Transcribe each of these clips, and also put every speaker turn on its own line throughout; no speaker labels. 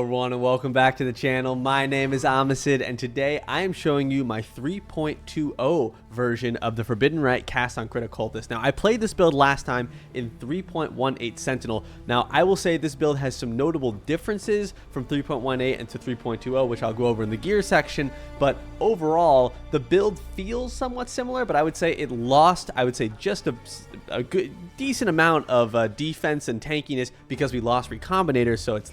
Hello everyone and welcome back to the channel. My name is Amisid and today I am showing you my 3.20 version of the Forbidden Rite Cast on Crit Occultist. Now I played this build last time in 3.18 Sentinel. Now I will say this build has some notable differences from 3.18 and to 3.20, which I'll go over in the gear section, but overall the build feels somewhat similar, but I would say it lost, just a good decent amount of defense and tankiness because we lost recombinators, so it's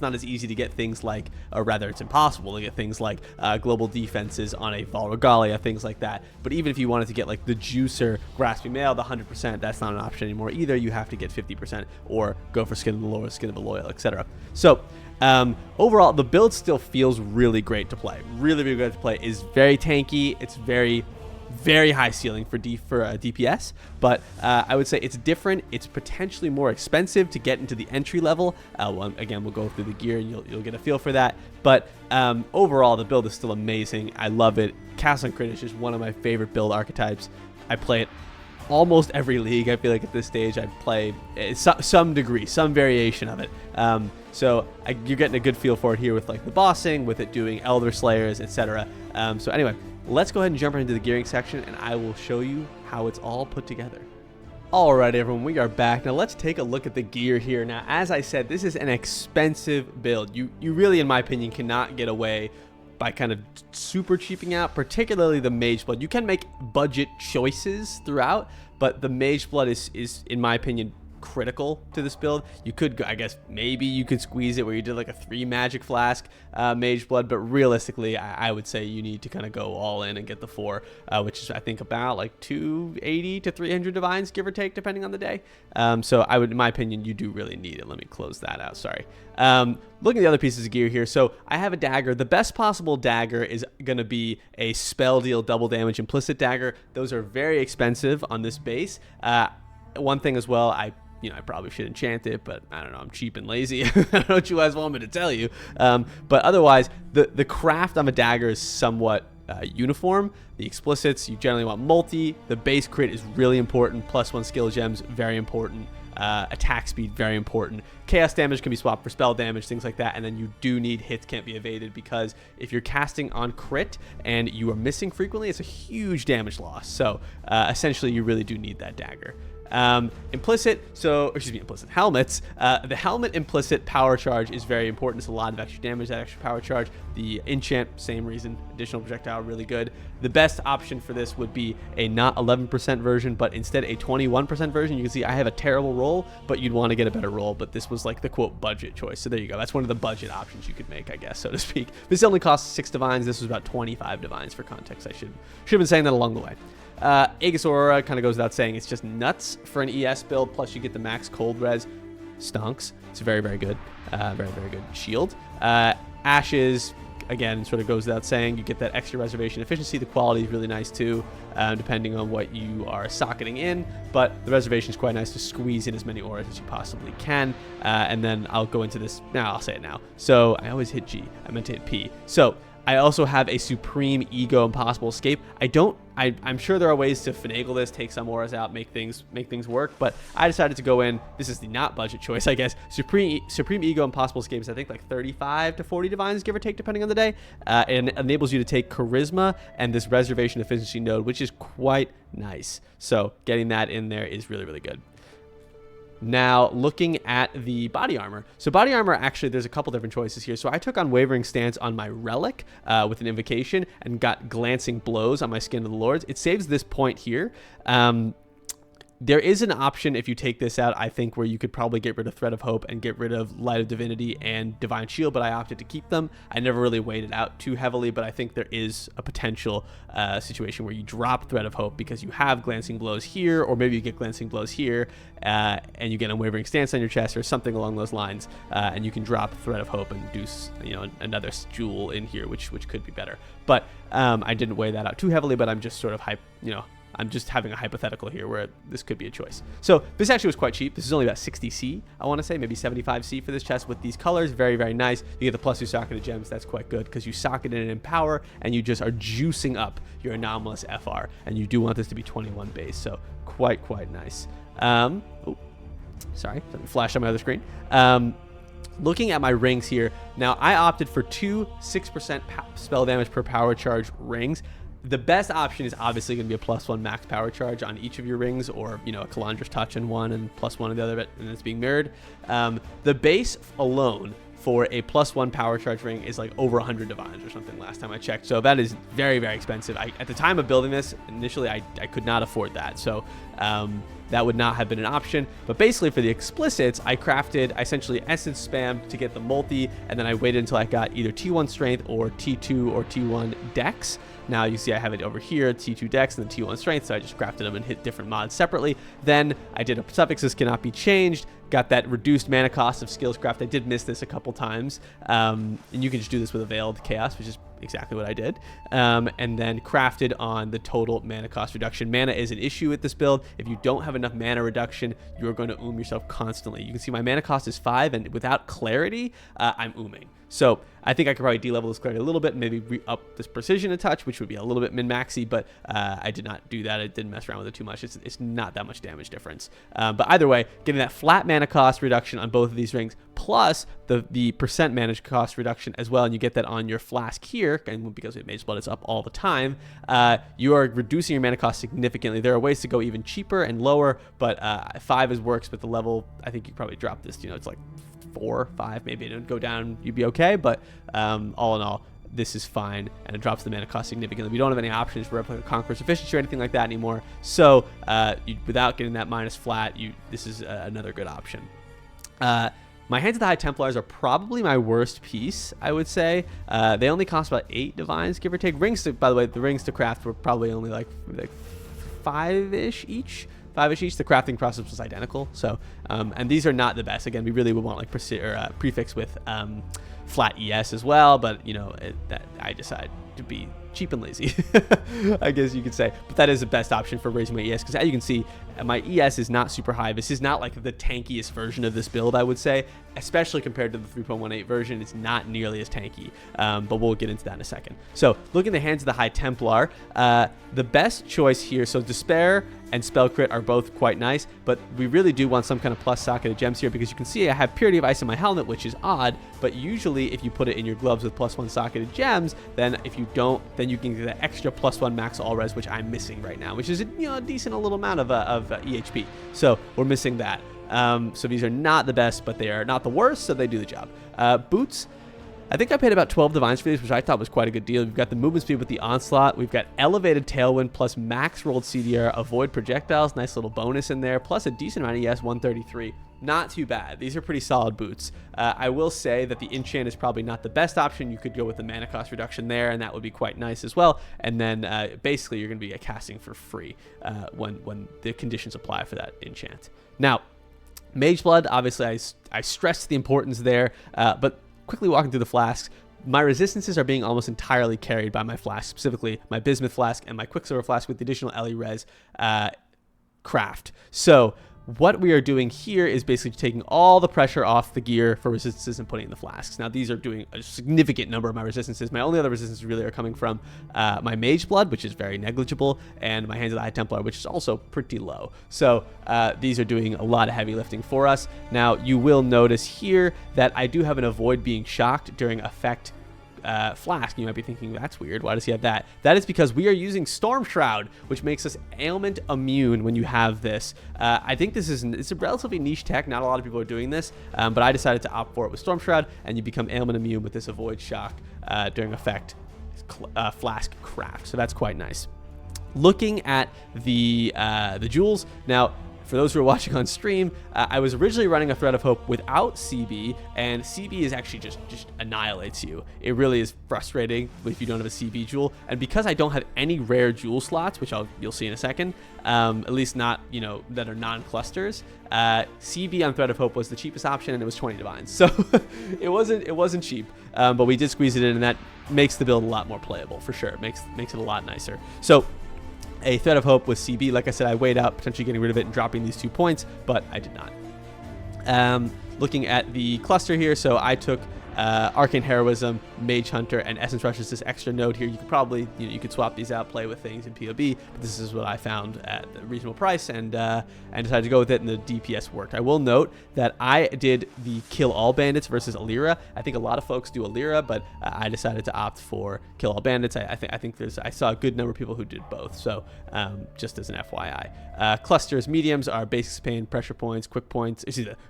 not as easy to get things like, or rather it's impossible to get things like global defenses on a Vol Regalia, things like that. But even if you wanted to get like the Juicer Grasping Mail, the 100%, that's not an option anymore either. You have to get 50% or go for Skin of the Loyal, Skin of the Loyal, etc. So overall, the build still feels really great to play. Really good to play. Is very tanky. It's very high ceiling for DPS, but I would say it's different. It's potentially more expensive to get into the entry level. Again, we'll go through the gear and you'll get a feel for that. But overall, the build is still amazing. I love it. Cast on Crit is just one of my favorite build archetypes. I play it almost every league. I feel like at this stage I play some degree, some variation of it. So you're getting a good feel for it here with like the bossing, with it doing Elder Slayers, etc. So anyway, let's go ahead and jump right into the gearing section and I will show you how it's all put together. Alright everyone, we are back. Now let's take a look at the gear here. Now as I said, this is an expensive build. You really, in my opinion, cannot get away by kind of super cheaping out, particularly the Mage Blood. You can make budget choices throughout, but the Mage Blood is in my opinion, critical to this build. You could go, I guess maybe you could squeeze it where you did like a 3 Magic Flask Mage Blood, but realistically I would say you need to kind of go all in and get the 4, which is I think about like 280 to 300 divines, give or take, depending on the day. So I would, in my opinion, you do really need it. Let me close that out, sorry. Looking at the other pieces of gear here, so I have a dagger. The best possible dagger is going to be a spell deal double damage implicit dagger. Those are very expensive on this base. One thing as well, I probably should enchant it, but I don't know, I'm cheap and lazy. I don't know what you guys want me to tell you. But otherwise, the craft of a dagger is somewhat uniform. The explicits, you generally want multi. The base crit is really important. +1 skill gems, very important. Attack speed, very important. Chaos damage can be swapped for spell damage, things like that. And then you do need hits can't be evaded, because if you're casting on crit and you are missing frequently, it's a huge damage loss. So essentially, you really do need that dagger. Implicit helmets. The helmet implicit power charge is very important. It's a lot of extra damage, that extra power charge. The enchant, same reason, additional projectile, really good. The best option for this would be a not 11% version, but instead a 21% version. You can see I have a terrible roll, but you'd want to get a better roll, but this was like the quote budget choice. So there you go. That's one of the budget options you could make, I guess, so to speak. This only costs 6 divines. This was about 25 divines for context. I should have been saying that along the way. Aegis Aurora kind of goes without saying. It's just nuts for an ES build, plus you get the max cold res. Stonks. It's very good. Very good shield. Ashes, again, sort of goes without saying. You get that extra reservation efficiency. The quality is really nice too, depending on what you are socketing in, but the reservation is quite nice to squeeze in as many auras as you possibly can. And then I'll go into this now. I'll say it now. So I always hit G. I meant to hit P. So I also have a Supreme Ego Impossible Escape. I'm sure there are ways to finagle this, take some auras out, make things work, but I decided to go in. This is the not budget choice, I guess. Supreme Ego Impossible Escape is I think like 35 to 40 divines, give or take, depending on the day, and it enables you to take Charisma and this Reservation Efficiency node, which is quite nice. So getting that in there is really good. Now, looking at the body armor. So body armor, actually, there's a couple different choices here. So I took on Wavering Stance on my Relic with an Invocation and got Glancing Blows on my Skin of the Lords. It saves this point here. There is an option if you take this out, I think, where you could probably get rid of Thread of Hope and get rid of Light of Divinity and Divine Shield, but I opted to keep them. I never really weighed it out too heavily, but I think there is a potential situation where you drop Thread of Hope because you have Glancing Blows here, or maybe you get Glancing Blows here, and you get a Wavering Stance on your chest or something along those lines, and you can drop Thread of Hope and do another jewel in here, which could be better. But I didn't weigh that out too heavily, but I'm just sort of I'm just having a hypothetical here where this could be a choice. So this actually was quite cheap. This is only about 60C, I want to say, maybe 75C for this chest with these colors. Very nice. You get the +2 socketed gems. That's quite good because you socket it in power and you just are juicing up your anomalous FR. And you do want this to be 21 base, so quite nice. Sorry, something flashed on my other screen. Looking at my rings here, now I opted for 2 6% spell damage per power charge rings. The best option is obviously going to be a +1 max power charge on each of your rings, or, you know, a Calandra's Touch in one and +1 in the other, and it's being mirrored. The base alone for a +1 power charge ring is like over 100 divines or something last time I checked. So that is very, very expensive. At the time of building this, initially I could not afford that. So that would not have been an option. But basically for the explicits, I essentially essence spammed to get the multi, and then I waited until I got either T1 strength or T2 or T1 dex. Now you see I have it over here, T2 dex and then T1 strength, so I just crafted them and hit different mods separately. Then I did a suffixes cannot be changed, got that reduced mana cost of skills craft. I did miss this a couple times, and you can just do this with a Veiled Chaos, which is exactly what I did, and then crafted on the total mana cost reduction. Mana is an issue with this build. If you don't have enough mana reduction, you're going to yourself constantly. You can see my mana cost is 5, and without clarity, I'm ooming. So I think I could probably de-level this clarity a little bit, maybe up this precision a touch, which would be a little bit min-maxy, but I did not do that. I didn't mess around with it too much. It's not that much damage difference. But either way, getting that flat mana cost reduction on both of these rings, plus the percent mana cost reduction as well, and you get that on your flask here, and because with Mage Blood it's up all the time, you are reducing your mana cost significantly. There are ways to go even cheaper and lower, but 5 works with the level. I think you probably drop this, you know, it's like 4, 5, maybe it would go down, you'd be okay, but all in all, this is fine, and it drops the mana cost significantly. We don't have any options for Replica Conqueror's Efficiency or anything like that anymore, so without getting that minus flat, this is another good option. My Hands of the High Templars are probably my worst piece, I would say. They only cost about 8 divines, give or take. Rings, by the way, the rings to craft were probably only like 5-ish each. 5-ish each. The crafting process was identical. So, and these are not the best. Again, we really would want like prefix with flat ES as well, but you know that I decided to be cheap and lazy, I guess you could say. But that is the best option for raising my ES, because as you can see, my ES is not super high. This is not like the tankiest version of this build, I would say, especially compared to the 3.18 version. It's not nearly as tanky, but we'll get into that in a second. So looking at the Hands of the High Templar, the best choice here, so Despair and Spell Crit are both quite nice, but we really do want some kind of plus socketed gems here, because you can see I have Purity of Ice in my helmet, which is odd, but usually if you put it in your gloves with +1 socketed gems, then if you don't, then you can get that extra +1 max all res, which I'm missing right now, which is a decent little amount of EHP. So we're missing that. So these are not the best, but they are not the worst, so they do the job. Boots, I think I paid about 12 divines for these, which I thought was quite a good deal. We've got the movement speed with the Onslaught. We've got elevated Tailwind plus max rolled CDR, avoid projectiles, nice little bonus in there, plus a decent amount of ES, 133. Not too bad. These are pretty solid boots. I will say that the enchant is probably not the best option. You could go with the mana cost reduction there, and that would be quite nice as well. And then basically you're going to be casting for free when the conditions apply for that enchant. Now, Mage Blood, obviously I stressed the importance there, but quickly walking through the flasks, my resistances are being almost entirely carried by my flask, specifically my Bismuth flask and my Quicksilver flask with the additional Ellie Res craft. So what we are doing here is basically taking all the pressure off the gear for resistances and putting in the flasks. Now these are doing a significant number of my resistances. My only other resistances really are coming from my Mage Blood, which is very negligible, and my Hands of the High Templar, which is also pretty low. So these are doing a lot of heavy lifting for us. Now you will notice here that I do have an avoid being shocked during effect flask. You might be thinking, that's weird, why does he have that? That is because we are using Storm Shroud, which makes us ailment immune when you have this. I think it's a relatively niche tech. Not a lot of people are doing this, but I decided to opt for it with Storm Shroud, and you become ailment immune with this avoid shock during effect flask craft. So that's quite nice. Looking at the jewels now. For those who are watching on stream, I was originally running a Thread of Hope without CB, and CB is actually just annihilates you. It really is frustrating if you don't have a CB jewel, and because I don't have any rare jewel slots, which you'll see in a second, at least not that are non-clusters, CB on Thread of Hope was the cheapest option, and it was 20 divines, so it wasn't cheap, but we did squeeze it in, and that makes the build a lot more playable for sure. It makes it a lot nicer. So a Thread of Hope with CB, like I said, I weighed out potentially getting rid of it and dropping these 2 points, but I did not. Looking at the cluster here, so I took Arcane Heroism, Mage Hunter, and Essence Rush is this extra node here. You could probably, you could swap these out, play with things in PoB, but this is what I found at a reasonable price, and decided to go with it, and the DPS worked. I will note that I did the Kill All Bandits versus Alira. I think a lot of folks do Alira, but I decided to opt for Kill All Bandits. I think I saw a good number of people who did both, so just as an FYI. Clusters, mediums are basic pain, pressure points, quick points,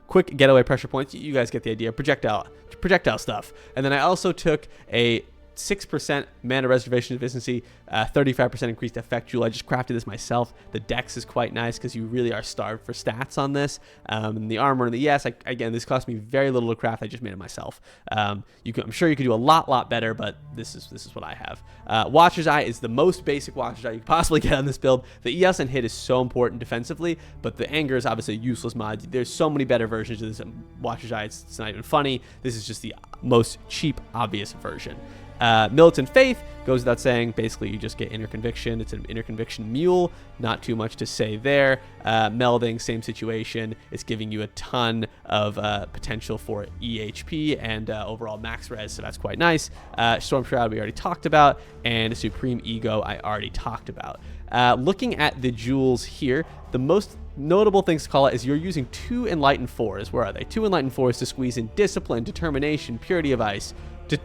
quick getaway pressure points. You guys get the idea. Projectile stuff. And then I also took a 6% mana reservation efficiency, 35% increased effect jewel. I just crafted this myself. The dex is quite nice because you really are starved for stats on this. And the armor and the again, this cost me very little to craft. I just made it myself. I'm sure you could do a lot better, but this is what I have. Watcher's Eye is the most basic Watcher's Eye you could possibly get on this build. The ES and hit is so important defensively, but the Anger is obviously a useless mod. There's so many better versions of this Watcher's Eye. It's not even funny. This is just the most cheap, obvious version. Militant Faith goes without saying. Basically, you just get Inner Conviction. It's an Inner Conviction mule. Not too much to say there. Melding, same situation. It's giving you a ton of potential for EHP and overall max res, so that's quite nice. Storm Shroud we already talked about, and Supreme Ego I already talked about. Looking at the jewels here, the most notable things to call out is you're using 2 Enlightened 4s. Where are they? 2 Enlightened 4s to squeeze in Discipline, Determination, Purity of Ice,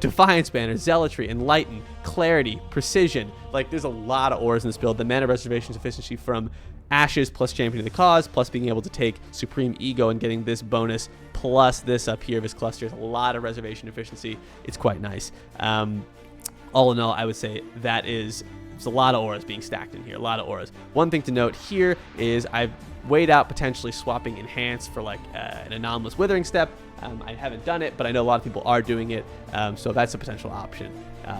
Defiance Banner, Zealotry, Enlighten, Clarity, Precision. Like, there's a lot of ores in this build. The mana reservation efficiency from Ashes plus Champion of the Cause, plus being able to take Supreme Ego and getting this bonus, plus this up here of his clusters. A lot of reservation efficiency. It's quite nice. All in all, I would say that there's a lot of auras being stacked in here, a lot of auras. One thing to note here is I've weighed out potentially swapping Enhance for like an Anomalous Withering Step. I haven't done it, but I know a lot of people are doing it, so that's a potential option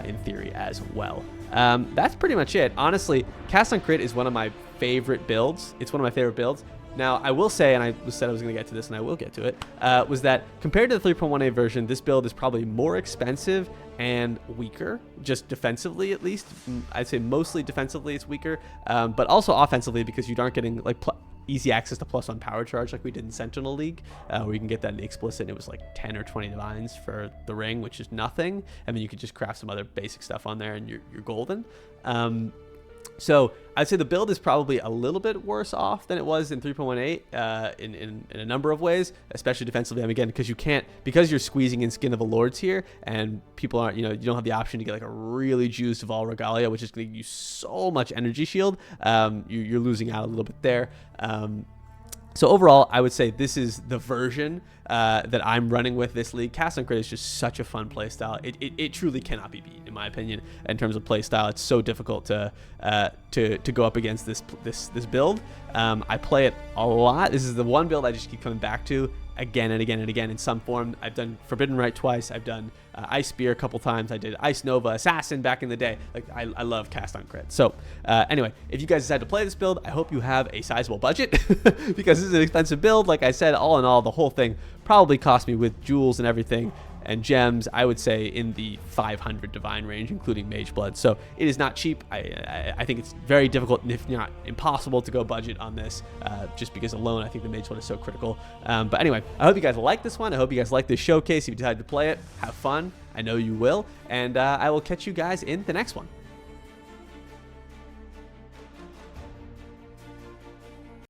in theory as well. That's pretty much it. Honestly, Cast on Crit is one of my favorite builds. It's one of my favorite builds. Now, I will say, and I said I was going to get to this, and I will get to it, was that compared to the 3.18 version, this build is probably more expensive and weaker, just defensively at least. I'd say mostly defensively it's weaker, but also offensively because you aren't getting like easy access to +1 power charge like we did in Sentinel League, where you can get that in the explicit, and it was like 10 or 20 divines for the ring, which is nothing, and then you could just craft some other basic stuff on there and you're golden. So I'd say the build is probably a little bit worse off than it was in 3.18 in a number of ways, especially defensively. Again, because you're squeezing in Skin of the Lords here, and people aren't, you don't have the option to get like a really juiced Val Regalia, which is going to give you so much energy shield. You're losing out a little bit there. So overall, I would say this is the version that I'm running with this league. Cast on Crit is just such a fun playstyle. It truly cannot be beat, in my opinion, in terms of playstyle. It's so difficult to go up against this build. I play it a lot. This is the one build I just keep coming back to again and again and again in some form. I've done Forbidden Rite twice. I've done Ice Spear a couple times. I did Ice Nova, Assassin back in the day. Like I love Cast on Crit. So anyway, if you guys decide to play this build, I hope you have a sizable budget because this is an expensive build. Like I said, all in all, the whole thing probably cost me with jewels and everything and gems, I would say in the 500 divine range, including Mage Blood. So it is not cheap. I think it's very difficult, if not impossible, to go budget on this, just because alone I think the Mage Blood is so critical. But anyway, I hope you guys like this one. I hope you guys like this showcase. If you decide to play it, have fun. I know you will. And I will catch you guys in the next one.